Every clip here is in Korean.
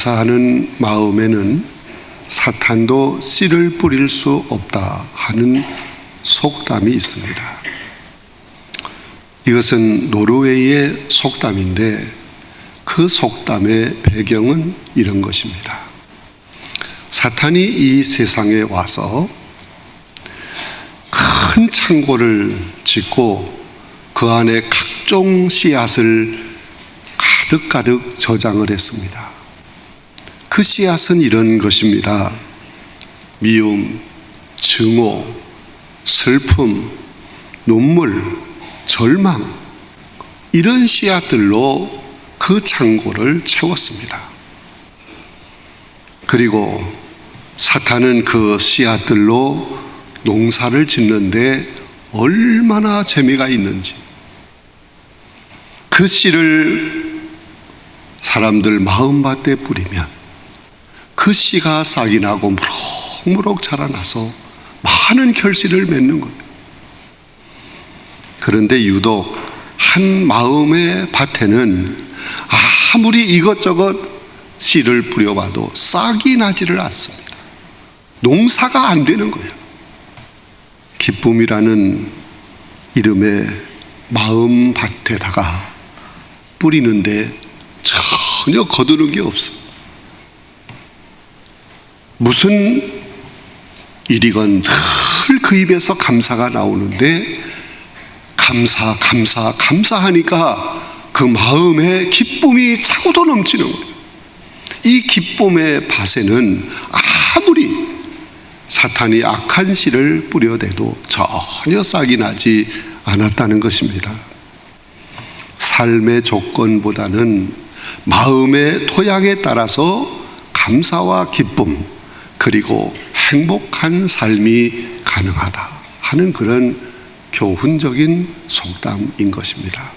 감사하는 마음에는 사탄도 씨를 뿌릴 수 없다 하는 속담이 있습니다. 이것은 노르웨이의 속담인데 그 속담의 배경은 이런 것입니다. 사탄이 이 세상에 와서 큰 창고를 짓고 그 안에 각종 씨앗을 가득 저장을 했습니다. 그 씨앗은 이런 것입니다. 미움, 증오, 슬픔, 눈물, 절망, 이런 씨앗들로 그 창고를 채웠습니다. 그리고 사탄은 그 씨앗들로 농사를 짓는데 얼마나 재미가 있는지, 그 씨를 사람들 마음밭에 뿌리면 그 씨가 싹이 나고 무럭무럭 자라나서 많은 결실을 맺는 거예요. 그런데 유독 한 마음의 밭에는 아무리 이것저것 씨를 뿌려봐도 싹이 나지를 않습니다. 농사가 안 되는 거예요. 기쁨이라는 이름의 마음밭에다가 뿌리는데 전혀 거두는 게 없습니다. 무슨 일이건 늘 그 입에서 감사가 나오는데 감사하니까 그 마음에 기쁨이 차고도 넘치는 거예요. 이 기쁨의 밭에는 아무리 사탄이 악한 씨를 뿌려대도 전혀 싹이 나지 않았다는 것입니다. 삶의 조건보다는 마음의 토양에 따라서 감사와 기쁨 그리고 행복한 삶이 가능하다 하는 그런 교훈적인 속담인 것입니다.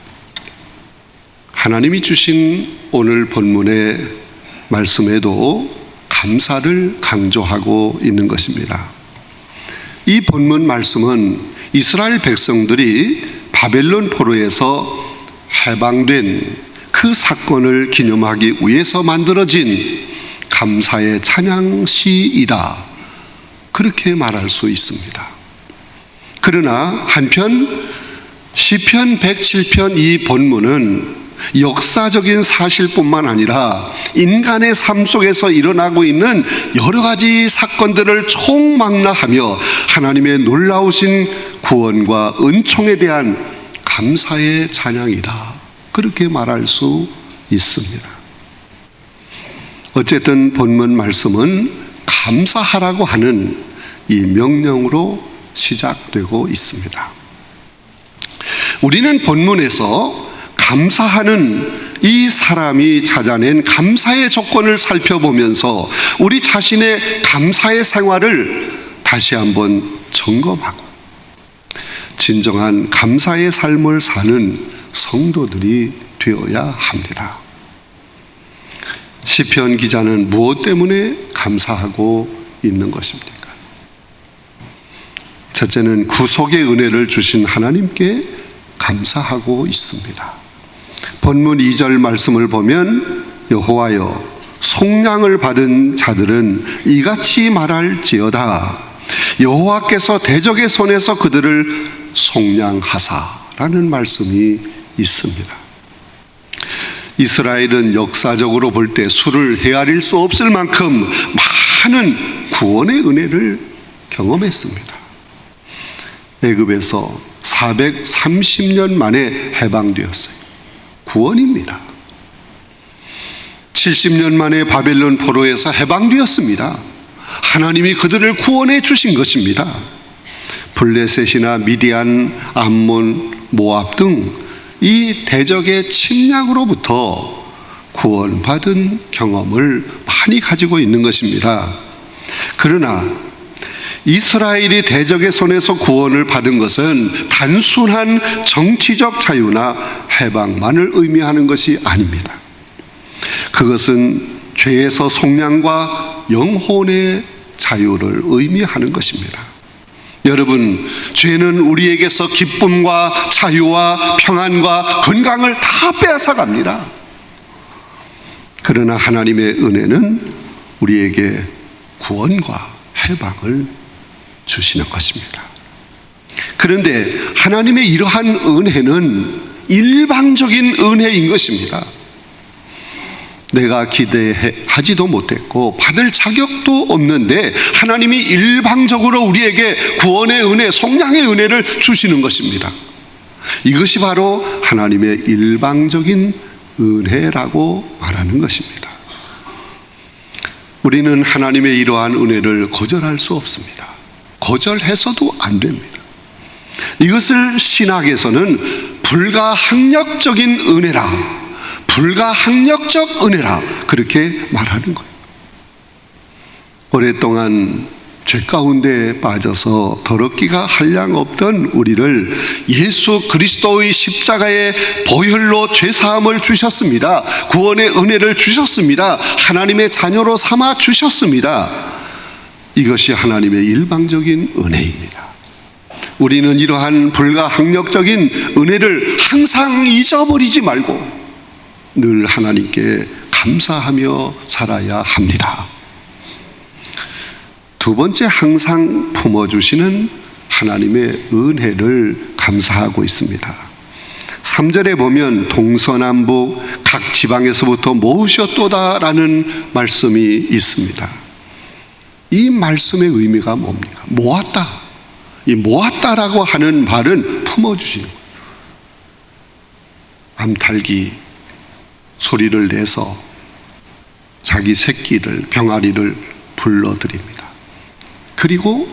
하나님이 주신 오늘 본문의 말씀에도 감사를 강조하고 있는 것입니다. 이 본문 말씀은 이스라엘 백성들이 바벨론 포로에서 해방된 그 사건을 기념하기 위해서 만들어진 감사의 찬양시이다, 그렇게 말할 수 있습니다. 그러나 한편 시편 107편 이 본문은 역사적인 사실뿐만 아니라 인간의 삶 속에서 일어나고 있는 여러 가지 사건들을 총망라하며 하나님의 놀라우신 구원과 은총에 대한 감사의 찬양이다, 그렇게 말할 수 있습니다. 어쨌든 본문 말씀은 감사하라고 하는 이 명령으로 시작되고 있습니다. 우리는 본문에서 감사하는 이 사람이 찾아낸 감사의 조건을 살펴보면서 우리 자신의 감사의 생활을 다시 한번 점검하고 진정한 감사의 삶을 사는 성도들이 되어야 합니다. 시편 기자는 무엇 때문에 감사하고 있는 것입니까? 첫째는 구속의 은혜를 주신 하나님께 감사하고 있습니다. 본문 2절 말씀을 보면 여호와여 속량을 받은 자들은 이같이 말할지어다 여호와께서 대적의 손에서 그들을 속량하사라는 말씀이 있습니다. 이스라엘은 역사적으로 볼 때 수를 헤아릴 수 없을 만큼 많은 구원의 은혜를 경험했습니다. 애굽에서 430년 만에 해방되었어요. 구원입니다. 70년 만에 바벨론 포로에서 해방되었습니다. 하나님이 그들을 구원해 주신 것입니다. 블레셋이나 미디안, 암몬, 모압 등 이 대적의 침략으로부터 구원받은 경험을 많이 가지고 있는 것입니다. 그러나 이스라엘이 대적의 손에서 구원을 받은 것은 단순한 정치적 자유나 해방만을 의미하는 것이 아닙니다. 그것은 죄에서 속량과 영혼의 자유를 의미하는 것입니다. 여러분, 죄는 우리에게서 기쁨과 자유와 평안과 건강을 다 빼앗아갑니다. 그러나 하나님의 은혜는 우리에게 구원과 해방을 주시는 것입니다. 그런데 하나님의 이러한 은혜는 일방적인 은혜인 것입니다. 내가 기대하지도 못했고 받을 자격도 없는데 하나님이 일방적으로 우리에게 구원의 은혜, 속량의 은혜를 주시는 것입니다. 이것이 바로 하나님의 일방적인 은혜라고 말하는 것입니다. 우리는 하나님의 이러한 은혜를 거절할 수 없습니다. 거절해서도 안 됩니다. 이것을 신학에서는 불가항력적인 은혜라, 불가항력적 은혜라 그렇게 말하는 거예요. 오랫동안 죄 가운데 빠져서 더럽기가 한량없던 우리를 예수 그리스도의 십자가의 보혈로 죄사함을 주셨습니다. 구원의 은혜를 주셨습니다. 하나님의 자녀로 삼아 주셨습니다. 이것이 하나님의 일방적인 은혜입니다. 우리는 이러한 불가항력적인 은혜를 항상 잊어버리지 말고 늘 하나님께 감사하며 살아야 합니다. 두 번째, 항상 품어주시는 하나님의 은혜를 감사하고 있습니다. 3절에 보면 동서남북 각 지방에서부터 모으셨도다라는 말씀이 있습니다. 이 말씀의 의미가 뭡니까? 모았다. 이 모았다라고 하는 말은 품어주시는 거예요. 암탉이 소리를 내서 자기 새끼를, 병아리를 불러들입니다. 그리고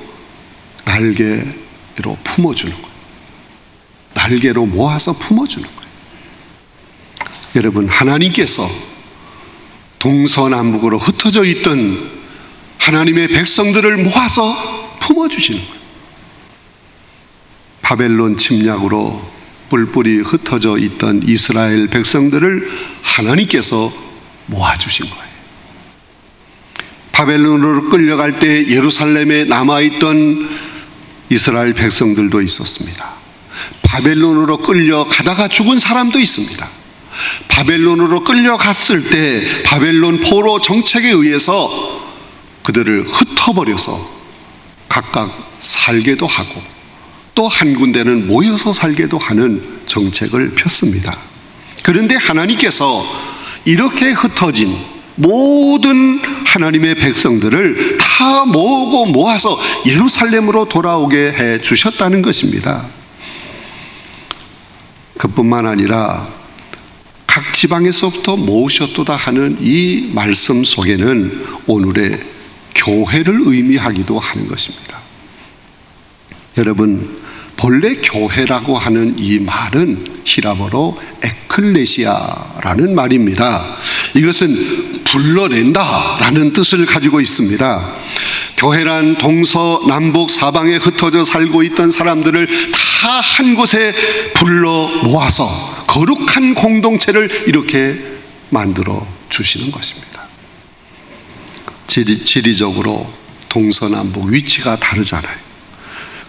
날개로 품어주는 거예요. 날개로 모아서 품어주는 거예요. 여러분, 하나님께서 동서남북으로 흩어져 있던 하나님의 백성들을 모아서 품어주시는 거예요. 바벨론 침략으로 뿔뿔이 흩어져 있던 이스라엘 백성들을 하나님께서 모아주신 거예요. 바벨론으로 끌려갈 때 예루살렘에 남아있던 이스라엘 백성들도 있었습니다. 바벨론으로 끌려가다가 죽은 사람도 있습니다. 바벨론으로 끌려갔을 때 바벨론 포로 정책에 의해서 그들을 흩어버려서 각각 살게도 하고 또 한 군데는 모여서 살게도 하는 정책을 폈습니다. 그런데 하나님께서 이렇게 흩어진 모든 하나님의 백성들을 다 모으고 모아서 예루살렘으로 돌아오게 해 주셨다는 것입니다. 그뿐만 아니라 각 지방에서부터 모으셨도다 하는 이 말씀 속에는 오늘의 교회를 의미하기도 하는 것입니다. 여러분, 본래 교회라고 하는 이 말은 히라보로 에클레시아라는 말입니다. 이것은 불러낸다라는 뜻을 가지고 있습니다. 교회란 동서남북 사방에 흩어져 살고 있던 사람들을 다 한 곳에 불러 모아서 거룩한 공동체를 이렇게 만들어 주시는 것입니다. 지리적으로 동서남북 위치가 다르잖아요.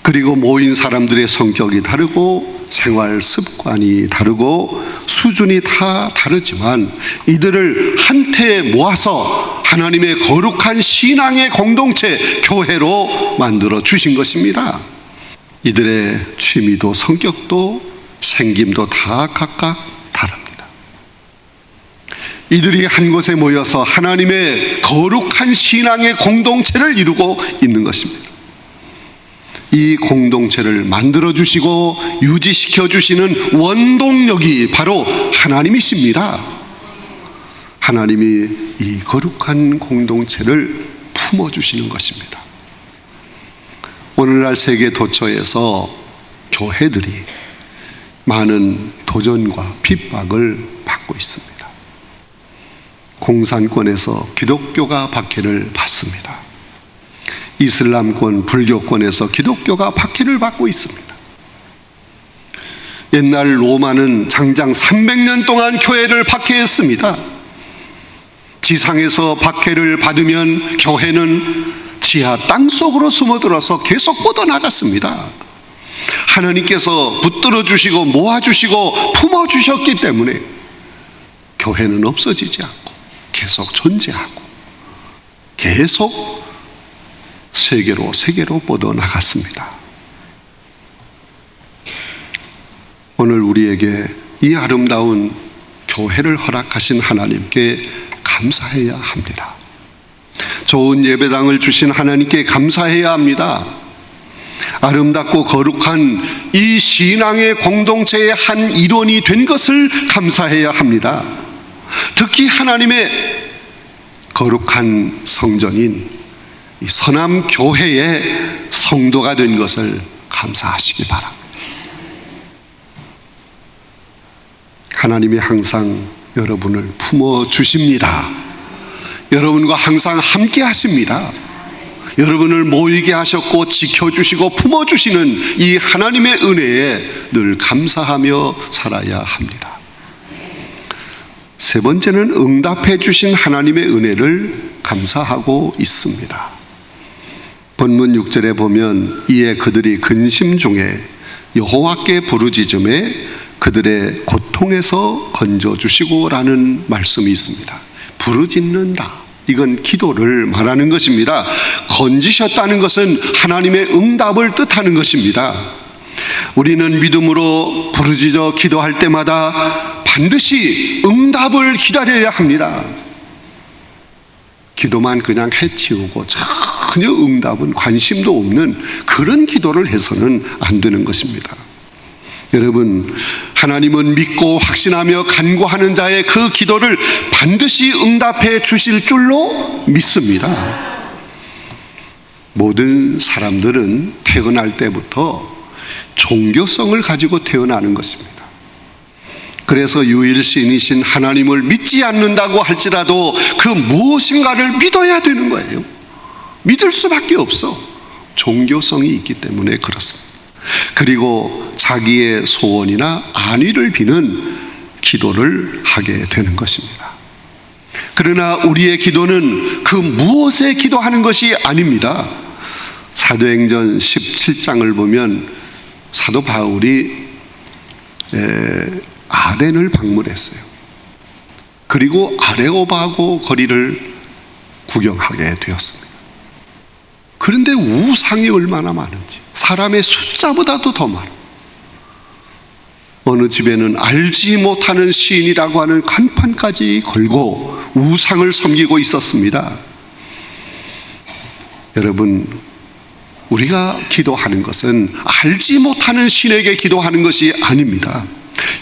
그리고 모인 사람들의 성격이 다르고 생활 습관이 다르고 수준이 다 다르지만 이들을 한테에 모아서 하나님의 거룩한 신앙의 공동체, 교회로 만들어 주신 것입니다. 이들의 취미도 성격도 생김도 다 각각 다릅니다. 이들이 한 곳에 모여서 하나님의 거룩한 신앙의 공동체를 이루고 있는 것입니다. 이 공동체를 만들어주시고 유지시켜주시는 원동력이 바로 하나님이십니다. 하나님이 이 거룩한 공동체를 품어주시는 것입니다. 오늘날 세계 도처에서 교회들이 많은 도전과 핍박을 받고 있습니다. 공산권에서 기독교가 박해를 받습니다. 이슬람권, 불교권에서 기독교가 박해를 받고 있습니다. 옛날 로마는 장장 300년 동안 교회를 박해했습니다. 지상에서 박해를 받으면 교회는 지하 땅속으로 숨어들어서 계속 뻗어나갔습니다. 하나님께서 붙들어 주시고 모아주시고 품어주셨기 때문에 교회는 없어지지 않고 계속 존재하고 계속 세계로 뻗어나갔습니다. 오늘 우리에게 이 아름다운 교회를 허락하신 하나님께 감사해야 합니다. 좋은 예배당을 주신 하나님께 감사해야 합니다. 아름답고 거룩한 이 신앙의 공동체의 한 일원이 된 것을 감사해야 합니다. 특히 하나님의 거룩한 성전인 이 서남교회의 성도가 된 것을 감사하시기 바랍니다. 하나님이 항상 여러분을 품어주십니다. 여러분과 항상 함께 하십니다. 여러분을 모이게 하셨고 지켜주시고 품어주시는 이 하나님의 은혜에 늘 감사하며 살아야 합니다. 세 번째는 응답해 주신 하나님의 은혜를 감사하고 있습니다. 본문 6절에 보면 이에 그들이 근심 중에 여호와께 부르짖음에 그들의 고통에서 건져주시고 라는 말씀이 있습니다. 부르짖는다, 이건 기도를 말하는 것입니다. 건지셨다는 것은 하나님의 응답을 뜻하는 것입니다. 우리는 믿음으로 부르짖어 기도할 때마다 반드시 응답을 기다려야 합니다. 기도만 그냥 해치우고 전혀 응답은 관심도 없는 그런 기도를 해서는 안 되는 것입니다. 여러분, 하나님은 믿고 확신하며 간구하는 자의 그 기도를 반드시 응답해 주실 줄로 믿습니다. 모든 사람들은 태어날 때부터 종교성을 가지고 태어나는 것입니다. 그래서 유일신이신 하나님을 믿지 않는다고 할지라도 그 무엇인가를 믿어야 되는 거예요. 믿을 수밖에 없어. 종교성이 있기 때문에 그렇습니다. 그리고 자기의 소원이나 안위를 비는 기도를 하게 되는 것입니다. 그러나 우리의 기도는 그 무엇에 기도하는 것이 아닙니다. 사도행전 17장을 보면 사도 바울이 아덴을 방문했어요. 그리고 아레오바고 거리를 구경하게 되었습니다. 그런데 우상이 얼마나 많은지, 사람의 숫자보다도 더 많아. 어느 집에는 알지 못하는 시인이라고 하는 간판까지 걸고 우상을 섬기고 있었습니다. 여러분, 우리가 기도하는 것은 알지 못하는 신에게 기도하는 것이 아닙니다.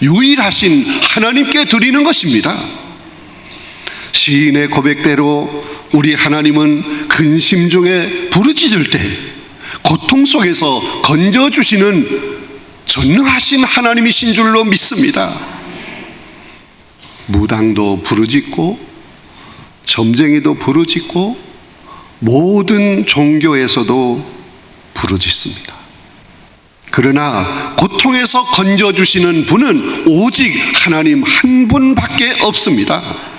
유일하신 하나님께 드리는 것입니다. 시인의 고백대로 우리 하나님은 근심 중에 부르짖을 때 고통 속에서 건져주시는 전능하신 하나님이신 줄로 믿습니다. 무당도 부르짖고 점쟁이도 부르짖고 모든 종교에서도 부르짖습니다. 그러나 고통에서 건져주시는 분은 오직 하나님 한 분밖에 없습니다.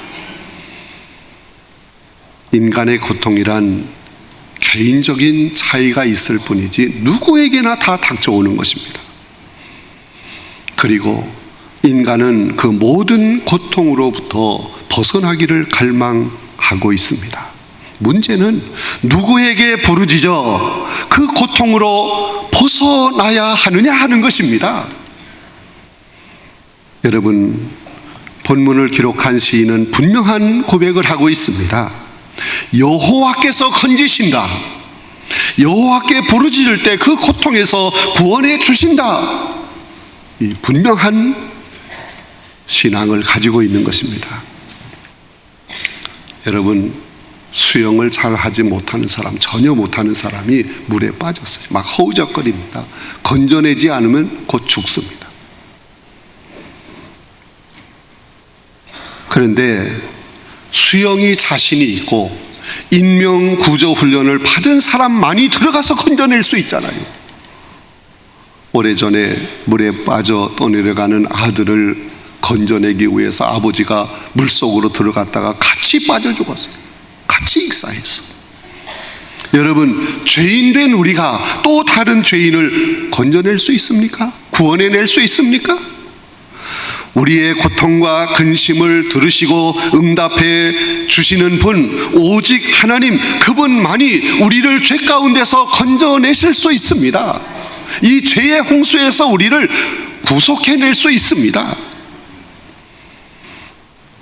인간의 고통이란 개인적인 차이가 있을 뿐이지 누구에게나 다 닥쳐오는 것입니다. 그리고 인간은 그 모든 고통으로부터 벗어나기를 갈망하고 있습니다. 문제는 누구에게 부르짖어 그 고통으로 벗어나야 하느냐 하는 것입니다. 여러분, 본문을 기록한 시인은 분명한 고백을 하고 있습니다. 여호와께서 건지신다. 여호와께 부르짖을 때 그 고통에서 구원해 주신다. 이 분명한 신앙을 가지고 있는 것입니다. 여러분, 수영을 잘 하지 못하는 사람, 전혀 못하는 사람이 물에 빠졌어요. 막 허우적거립니다. 건져내지 않으면 곧 죽습니다. 그런데 수영이 자신이 있고 인명구조훈련을 받은 사람만이 들어가서 건져낼 수 있잖아요. 오래전에 물에 빠져 떠내려가는 아들을 건져내기 위해서 아버지가 물속으로 들어갔다가 같이 빠져 죽었어요. 같이 익사했어. 여러분, 죄인된 우리가 또 다른 죄인을 건져낼 수 있습니까? 구원해낼 수 있습니까? 우리의 고통과 근심을 들으시고 응답해 주시는 분, 오직 하나님, 그분만이 우리를 죄 가운데서 건져내실 수 있습니다. 이 죄의 홍수에서 우리를 구속해낼 수 있습니다.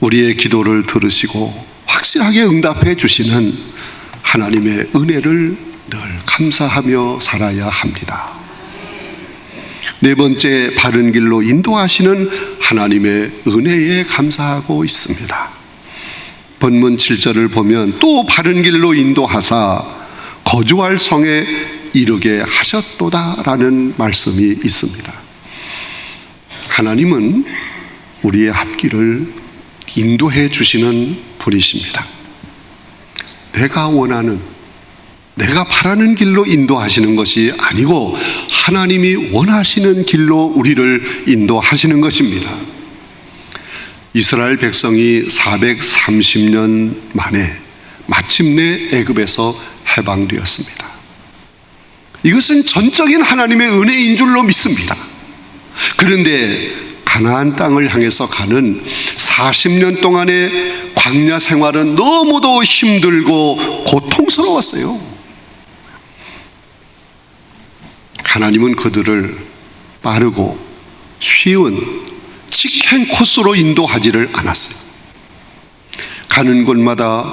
우리의 기도를 들으시고 확실하게 응답해 주시는 하나님의 은혜를 늘 감사하며 살아야 합니다. 네 번째, 바른 길로 인도하시는 하나님의 은혜에 감사하고 있습니다. 본문 7절을 보면 또 바른 길로 인도하사 거주할 성에 이르게 하셨도다라는 말씀이 있습니다. 하나님은 우리의 앞길을 인도해 주시는 분이십니다. 내가 원하는, 내가 바라는 길로 인도하시는 것이 아니고 하나님이 원하시는 길로 우리를 인도하시는 것입니다. 이스라엘 백성이 430년 만에 마침내 애굽에서 해방되었습니다. 이것은 전적인 하나님의 은혜인 줄로 믿습니다. 그런데 가나안 땅을 향해서 가는 40년 동안의 광야 생활은 너무도 힘들고 고통스러웠어요. 하나님은 그들을 빠르고 쉬운 직행 코스로 인도하지를 않았어요. 가는 곳마다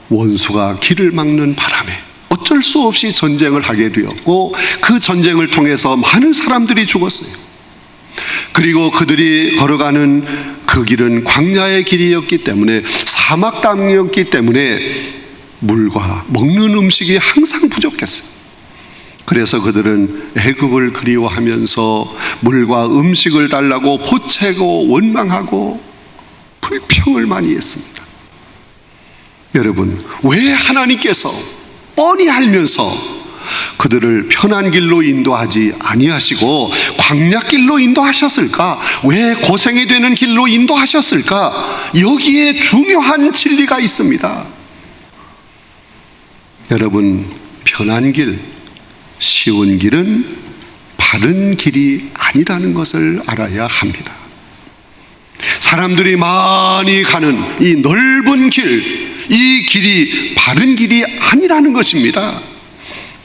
원수가 길을 막는 바람에 어쩔 수 없이 전쟁을 하게 되었고, 그 전쟁을 통해서 많은 사람들이 죽었어요. 그리고 그들이 걸어가는 그 길은 광야의 길이었기 때문에, 사막 땅이었기 때문에 물과 먹는 음식이 항상 부족했어요. 그래서 그들은 애굽을 그리워하면서 물과 음식을 달라고 보채고 원망하고 불평을 많이 했습니다. 여러분, 왜 하나님께서 뻔히 알면서 그들을 편한 길로 인도하지 아니하시고 광야길로 인도하셨을까? 왜 고생이 되는 길로 인도하셨을까? 여기에 중요한 진리가 있습니다. 여러분, 편한 길, 쉬운 길은 바른 길이 아니라는 것을 알아야 합니다. 사람들이 많이 가는 이 넓은 길, 이 길이 바른 길이 아니라는 것입니다.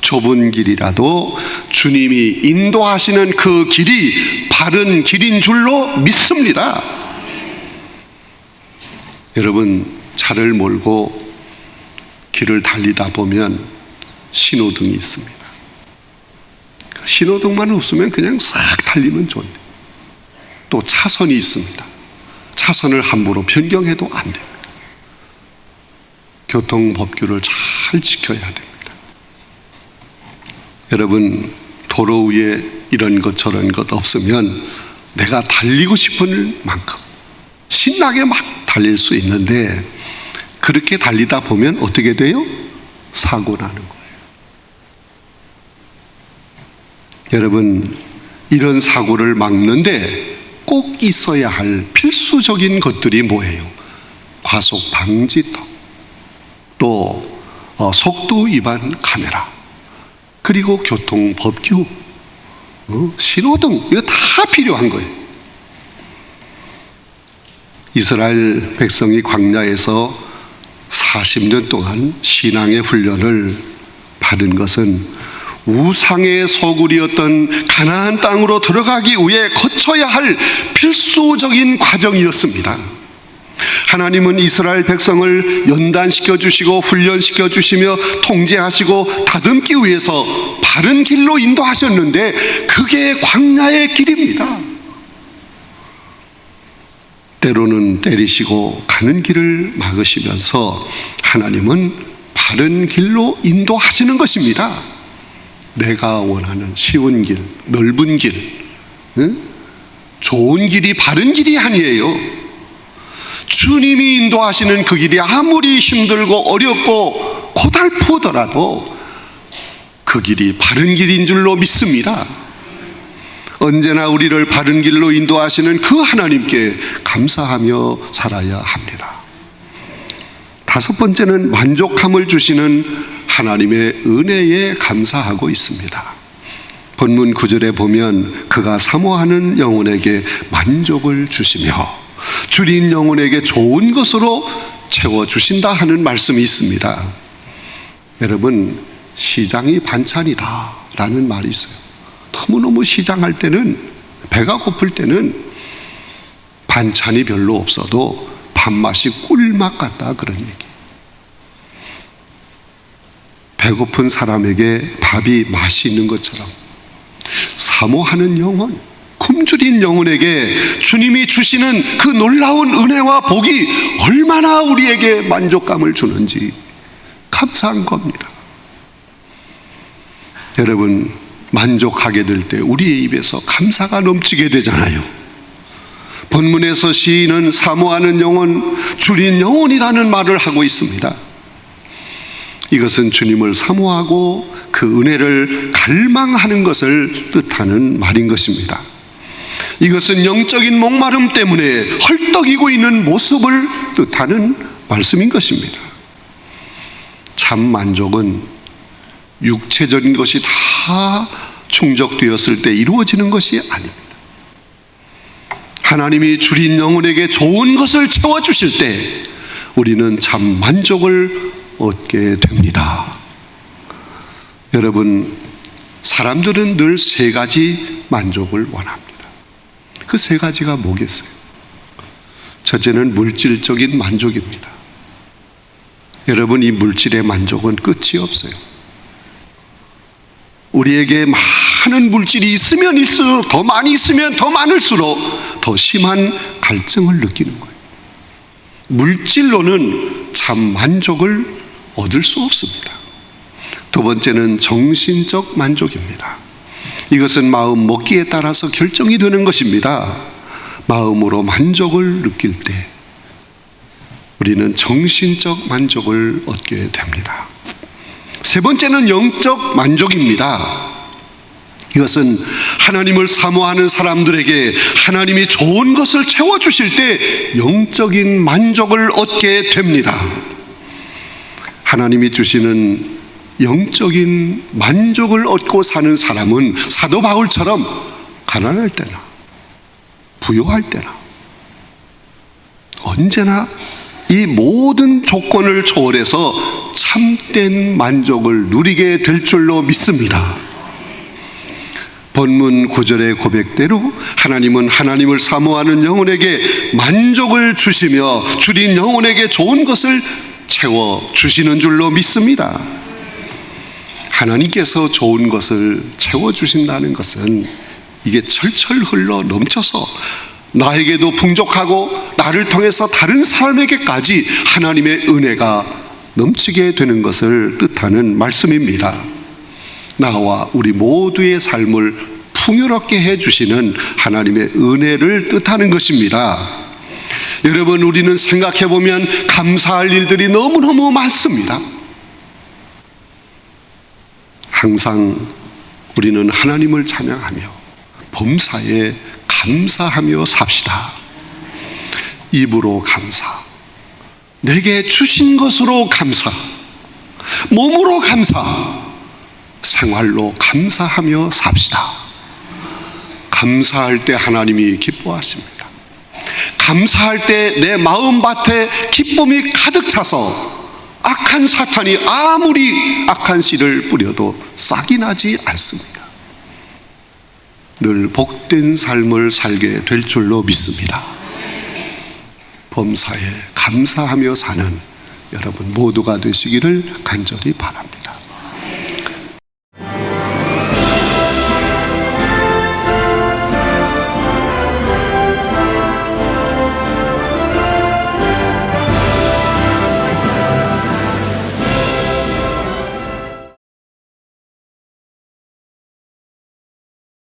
좁은 길이라도 주님이 인도하시는 그 길이 바른 길인 줄로 믿습니다. 여러분, 차를 몰고 길을 달리다 보면 신호등이 있습니다. 신호등만 없으면 그냥 싹 달리면 좋은데, 또 차선이 있습니다. 차선을 함부로 변경해도 안 됩니다. 교통법규를 잘 지켜야 됩니다. 여러분, 도로 위에 이런 것 저런 것 없으면 내가 달리고 싶은 만큼 신나게 막 달릴 수 있는데, 그렇게 달리다 보면 어떻게 돼요? 사고 나는 거예요. 여러분, 이런 사고를 막는데 꼭 있어야 할 필수적인 것들이 뭐예요? 과속 방지턱, 또 속도 위반 카메라, 그리고 교통법규, 신호등, 이거 다 필요한 거예요. 이스라엘 백성이 광야에서 40년 동안 신앙의 훈련을 받은 것은 우상의 소굴이었던 가나안 땅으로 들어가기 위해 거쳐야 할 필수적인 과정이었습니다. 하나님은 이스라엘 백성을 연단시켜 주시고 훈련시켜 주시며 통제하시고 다듬기 위해서 바른 길로 인도하셨는데, 그게 광야의 길입니다. 때로는 때리시고 가는 길을 막으시면서 하나님은 바른 길로 인도하시는 것입니다. 내가 원하는 쉬운 길, 넓은 길, 좋은 길이 바른 길이 아니에요. 주님이 인도하시는 그 길이 아무리 힘들고 어렵고 고달프더라도 그 길이 바른 길인 줄로 믿습니다. 언제나 우리를 바른 길로 인도하시는 그 하나님께 감사하며 살아야 합니다. 다섯 번째는 만족함을 주시는 하나님의 은혜에 감사하고 있습니다. 본문 9절에 보면 그가 사모하는 영혼에게 만족을 주시며 줄인 영혼에게 좋은 것으로 채워주신다 하는 말씀이 있습니다. 여러분, 시장이 반찬이다 라는 말이 있어요. 너무너무 시장할 때는, 배가 고플 때는 반찬이 별로 없어도 밥맛이 꿀맛 같다, 그런 얘기. 배고픈 사람에게 밥이 맛이 있는 것처럼 사모하는 영혼, 굶주린 영혼에게 주님이 주시는 그 놀라운 은혜와 복이 얼마나 우리에게 만족감을 주는지 감사한 겁니다. 여러분, 만족하게 될 때 우리의 입에서 감사가 넘치게 되잖아요. 본문에서 시인은 사모하는 영혼, 줄인 영혼이라는 말을 하고 있습니다. 이것은 주님을 사모하고 그 은혜를 갈망하는 것을 뜻하는 말인 것입니다. 이것은 영적인 목마름 때문에 헐떡이고 있는 모습을 뜻하는 말씀인 것입니다. 참 만족은 육체적인 것이 다 충족되었을 때 이루어지는 것이 아닙니다. 하나님이 줄인 영혼에게 좋은 것을 채워주실 때 우리는 참 만족을 얻게 됩니다. 여러분, 사람들은 늘 세 가지 만족을 원합니다. 그 세 가지가 뭐겠어요? 첫째는 물질적인 만족입니다. 여러분, 이 물질의 만족은 끝이 없어요. 우리에게 많은 물질이 있으면 있을수록, 더 많이 있으면 더 많을수록 더 심한 갈증을 느끼는 거예요. 물질로는 참 만족을 얻을 수 없습니다. 두 번째는 정신적 만족입니다. 이것은 마음 먹기에 따라서 결정이 되는 것입니다. 마음으로 만족을 느낄 때 우리는 정신적 만족을 얻게 됩니다. 세 번째는 영적 만족입니다. 이것은 하나님을 사모하는 사람들에게 하나님이 좋은 것을 채워주실 때 영적인 만족을 얻게 됩니다. 하나님이 주시는 영적인 만족을 얻고 사는 사람은 사도 바울처럼 가난할 때나 부유할 때나 언제나 이 모든 조건을 초월해서 참된 만족을 누리게 될 줄로 믿습니다. 본문 9절의 고백대로 하나님은 하나님을 사모하는 영혼에게 만족을 주시며 줄인 영혼에게 좋은 것을 채워주시는 줄로 믿습니다. 하나님께서 좋은 것을 채워주신다는 것은 이게 철철 흘러 넘쳐서 나에게도 풍족하고 나를 통해서 다른 사람에게까지 하나님의 은혜가 넘치게 되는 것을 뜻하는 말씀입니다. 나와 우리 모두의 삶을 풍요롭게 해주시는 하나님의 은혜를 뜻하는 것입니다. 여러분, 우리는 생각해보면 감사할 일들이 너무너무 많습니다. 항상 우리는 하나님을 찬양하며 범사에 감사하며 삽시다. 입으로 감사, 내게 주신 것으로 감사, 몸으로 감사, 생활로 감사하며 삽시다. 감사할 때 하나님이 기뻐하십니다. 감사할 때 내 마음밭에 기쁨이 가득 차서 악한 사탄이 아무리 악한 씨를 뿌려도 싹이 나지 않습니다. 늘 복된 삶을 살게 될 줄로 믿습니다. 범사에 감사하며 사는 여러분 모두가 되시기를 간절히 바랍니다.